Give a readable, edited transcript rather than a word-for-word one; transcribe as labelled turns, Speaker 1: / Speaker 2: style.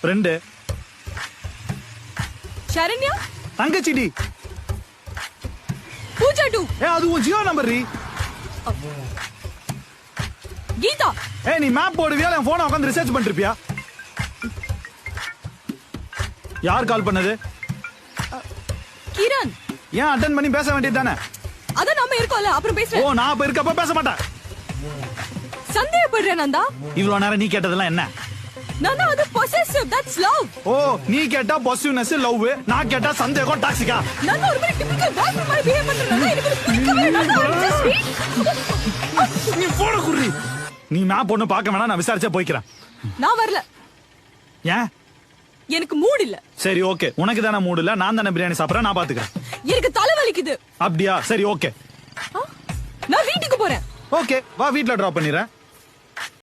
Speaker 1: Friend.
Speaker 2: Saranya
Speaker 1: தங்கச்சிடி.
Speaker 2: Pooja two.
Speaker 1: அது உன் Jio number.
Speaker 2: Geetha.
Speaker 1: நீ மேப் போடுவியா என் போனை உட்காந்து ரிசர்ச் பண்ணிட்டு இருப்பியா? யார் கால் பண்ணது?
Speaker 2: கிரண்.
Speaker 1: ஏன் அட்டெண்ட் பண்ணி பேச வேண்டியது தானே?
Speaker 2: அத நாம இருக்கோம்ல, அப்புறம் பேசுறேன்.
Speaker 1: ஓ, நான் அப்ப இருக்கப்ப பேச மாட்டேன்.
Speaker 2: சந்தேகப்படுறேன் நந்தா.
Speaker 1: இவ்வளவு நேரம் நீ கேட்டதெல்லாம் என்ன?
Speaker 2: நந்தா, அது possessive, that's love.
Speaker 1: ஓ, நீ கேட்டா பொசிவ்னஸ் லவ், நான் கேட்டா சந்தேகம் டாக்ஸிகா.
Speaker 2: நந்தா ஒரு மாதிரி டிபிக்கல் பாய் மாதிரி பிஹேவ் பண்றேன். எனக்கு பிடிக்கவே இல்ல நந்தா.
Speaker 1: நீ போட குறி. நீ மேப் ஒண்ணு பார்க்க வேணா, நான் விசாரிச்சா போய்க்கிறேன்.
Speaker 2: நான் வரல.
Speaker 1: ஏன்?
Speaker 2: எனக்கு மூட் இல்ல.
Speaker 1: சரி ஓகே, உனக்கு தானே மூட் இல்ல, நான் தானே பிரியாணி சாப்பிடுறேன், நான் பாத்துக்கிறேன்.
Speaker 2: எனக்கு தலை வலிக்குது.
Speaker 1: அப்படியா? சரி ஓகே,
Speaker 2: நான் வீட்டுக்கு போறேன்.
Speaker 1: ஓகே வா, வீட்ல டிராப் பண்ணிடுறேன்.